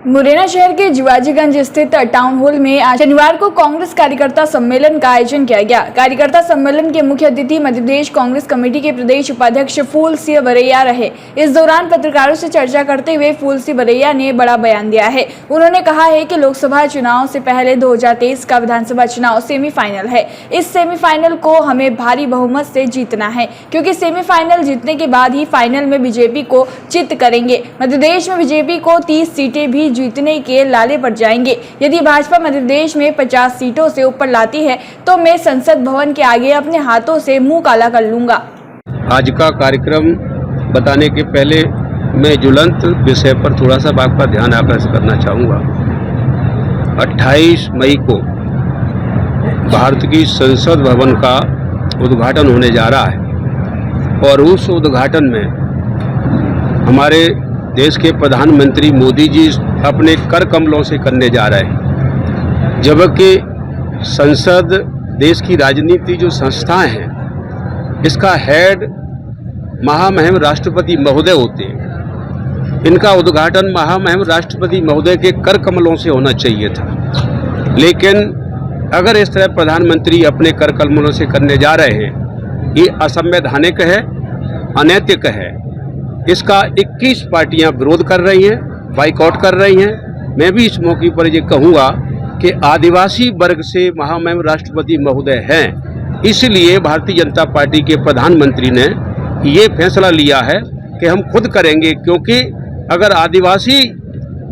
मुरैना शहर के जिवाजीगंज स्थित टाउन हॉल में आज शनिवार को कांग्रेस कार्यकर्ता सम्मेलन का आयोजन किया गया। कार्यकर्ता सम्मेलन के मुख्य अतिथि मध्य प्रदेश कांग्रेस कमेटी के प्रदेश उपाध्यक्ष फूल सिंह बरैया रहे। इस दौरान पत्रकारों से चर्चा करते हुए फूल सिंह बरैया ने बड़ा बयान दिया है। उन्होंने कहा है कि लोकसभा चुनाव से पहले 2023 का विधानसभा चुनाव सेमीफाइनल है। इस सेमीफाइनल को हमें भारी बहुमत से जीतना है, क्योंकि सेमीफाइनल जीतने के बाद ही फाइनल में बीजेपी को चित करेंगे। मध्य प्रदेश में बीजेपी को 30 सीटें भी जीतने के लाले पर जाएंगे। यदि भाजपा मध्य प्रदेश में 50 सीटों से ऊपर लाती है तो मैं संसद भवन के आगे अपने हाथों से मुंह काला कर लूंगा। आज का कार्यक्रम बताने के पहले मैं ज्वलंत विषय पर थोड़ा सा आपका ध्यान आकर्षित करना चाहूँगा। 28 मई को भारत की संसद भवन का उद्घाटन होने जा रहा है और उस उद्घाटन में हमारे देश के प्रधानमंत्री मोदी जी अपने कर कमलों से करने जा रहे हैं, जबकि संसद देश की राजनीति जो संस्थाएं हैं इसका हेड महामहिम राष्ट्रपति महोदय होते हैं। इनका उद्घाटन महामहिम राष्ट्रपति महोदय के कर कमलों से होना चाहिए था, लेकिन अगर इस तरह प्रधानमंत्री अपने कर कमलों से करने जा रहे हैं, ये असंवैधानिक है, अनैतिक है। इसका 21 पार्टियां विरोध कर रही हैं, बाइकआउट कर रही हैं। मैं भी इस मौके पर ये कहूँगा कि आदिवासी वर्ग से महामहिम राष्ट्रपति महोदय हैं, इसलिए भारतीय जनता पार्टी के प्रधानमंत्री ने ये फैसला लिया है कि हम खुद करेंगे, क्योंकि अगर आदिवासी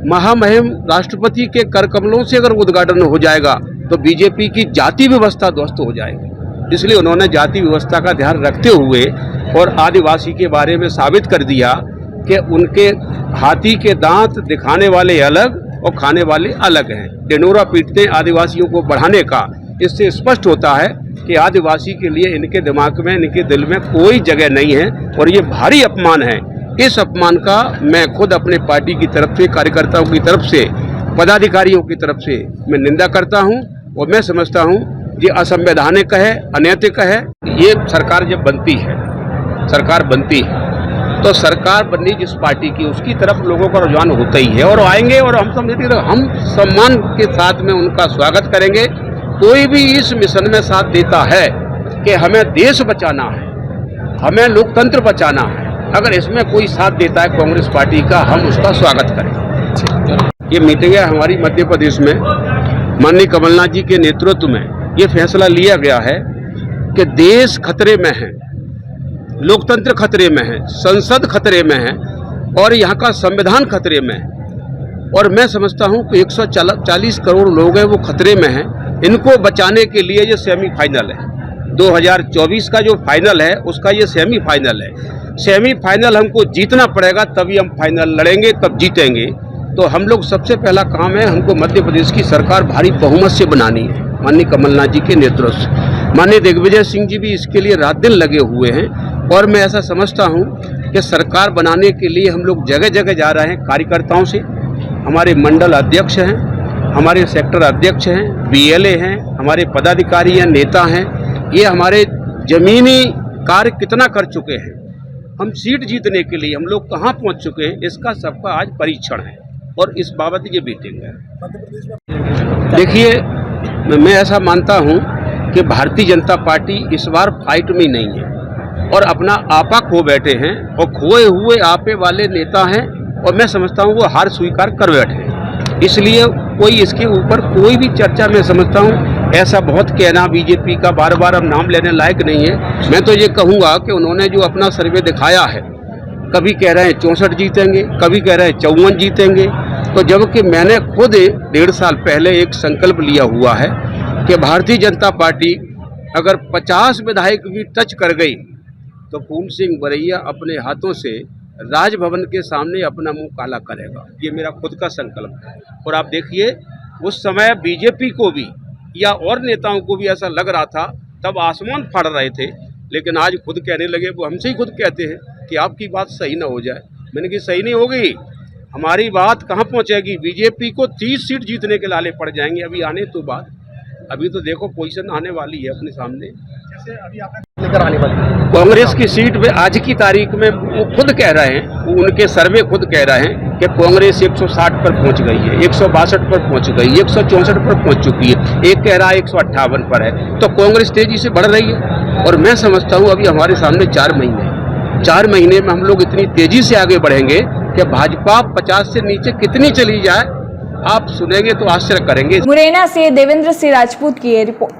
महामहिम राष्ट्रपति के कर कमलों से अगर उद्घाटन हो जाएगा तो बीजेपी की जाति व्यवस्था ध्वस्त हो जाएगी। इसलिए उन्होंने जाति व्यवस्था का ध्यान रखते हुए और आदिवासी के बारे में साबित कर दिया कि उनके हाथी के दांत दिखाने वाले अलग और खाने वाले अलग हैं। ढिंढोरा पीटते आदिवासियों को बढ़ाने का, इससे स्पष्ट होता है कि आदिवासी के लिए इनके दिमाग में, इनके दिल में कोई जगह नहीं है और ये भारी अपमान है। इस अपमान का मैं खुद अपने पार्टी की तरफ से, कार्यकर्ताओं की तरफ से, पदाधिकारियों की तरफ से मैं निंदा करता हूँ और मैं समझता हूँ ये असंवैधानिक है, अनैतिक है। ये सरकार जब बनती है तो सरकार बननी जिस पार्टी की, उसकी तरफ लोगों का रुझान होता ही है और आएंगे और हम सम्मान के साथ में उनका स्वागत करेंगे। कोई भी इस मिशन में साथ देता है कि हमें देश बचाना है, हमें लोकतंत्र बचाना है, अगर इसमें कोई साथ देता है कांग्रेस पार्टी का, हम उसका स्वागत करेंगे। ये मीटिंग है हमारी मध्य प्रदेश में, माननीय कमलनाथ जी के नेतृत्व में ये फैसला लिया गया है कि देश खतरे में है, लोकतंत्र खतरे में है, संसद खतरे में है और यहाँ का संविधान खतरे में है। और मैं समझता हूँ कि 140 करोड़ लोग हैं वो खतरे में हैं। इनको बचाने के लिए ये सेमीफाइनल है। 2024 का जो फाइनल है उसका ये सेमीफाइनल है। सेमीफाइनल हमको जीतना पड़ेगा, तभी हम फाइनल लड़ेंगे, तब जीतेंगे। तो हम लोग सबसे पहला काम है, हमको मध्य प्रदेश की सरकार भारी बहुमत से बनानी है, माननीय कमलनाथ जी के नेतृत्व से। माननीय दिग्विजय सिंह जी भी इसके लिए रात दिन लगे हुए हैं और मैं ऐसा समझता हूं कि सरकार बनाने के लिए हम लोग जगह जगह जा रहे हैं कार्यकर्ताओं से। हमारे मंडल अध्यक्ष हैं, हमारे सेक्टर अध्यक्ष हैं, बीएलए हैं, हमारे पदाधिकारी हैं, नेता हैं। ये हमारे जमीनी कार्य कितना कर चुके हैं, हम सीट जीतने के लिए हम लोग कहाँ पहुँच चुके हैं, इसका सबका आज परीक्षण है और इस बाबत ये मीटिंग है। देखिए, मैं ऐसा मानता हूँ कि भारतीय जनता पार्टी इस बार फाइट में नहीं है और अपना आपा खो बैठे हैं और खोए हुए आपे वाले नेता हैं और मैं समझता हूँ वो हार स्वीकार कर बैठे हैं। इसलिए कोई इसके ऊपर कोई भी चर्चा मैं समझता हूँ ऐसा बहुत कहना बीजेपी का बार बार अब नाम लेने लायक नहीं है। मैं तो ये कहूँगा कि उन्होंने जो अपना सर्वे दिखाया है, कभी कह रहे हैं 64 जीतेंगे, कभी कह रहे हैं 54 जीतेंगे, तो जबकि मैंने खुद 1.5 साल पहले एक संकल्प लिया हुआ है कि भारतीय जनता पार्टी अगर 50 विधायक भी टच कर गई तो फूल सिंह बरैया अपने हाथों से राजभवन के सामने अपना मुंह काला करेगा। ये मेरा खुद का संकल्प है। और आप देखिए, उस समय बीजेपी को भी या और नेताओं को भी ऐसा लग रहा था, तब आसमान फाड़ रहे थे, लेकिन आज खुद कहने लगे, वो हमसे ही खुद कहते हैं कि आपकी बात सही ना हो जाए। मैंने कहा सही नहीं होगी, हमारी बात कहाँ पहुँचेगी। बीजेपी को 30 सीट जीतने के लाले पड़ जाएंगे। अभी आने तो बात, अभी तो देखो पोजीशन आने वाली है अपने सामने। जैसे अभी आपने लेकर आने वाली है? कांग्रेस की सीट पे आज की तारीख में वो खुद कह रहे हैं, उनके सर्वे खुद कह रहे हैं कि कांग्रेस 160 पर पहुंच गई है, 162 पर पहुंच गई, 164 पर पहुंच चुकी है, एक कह रहा है 158 पर है। तो कांग्रेस तेजी से बढ़ रही है और मैं समझता हूं अभी हमारे सामने 4 महीने हैं। 4 महीने में हम लोग इतनी तेजी से आगे बढ़ेंगे कि भाजपा 50 से नीचे कितनी चली जाए, आप सुनेंगे तो आश्चर्य करेंगे। मुरैना से देवेंद्र सिंह राजपूत की ये रिपोर्ट।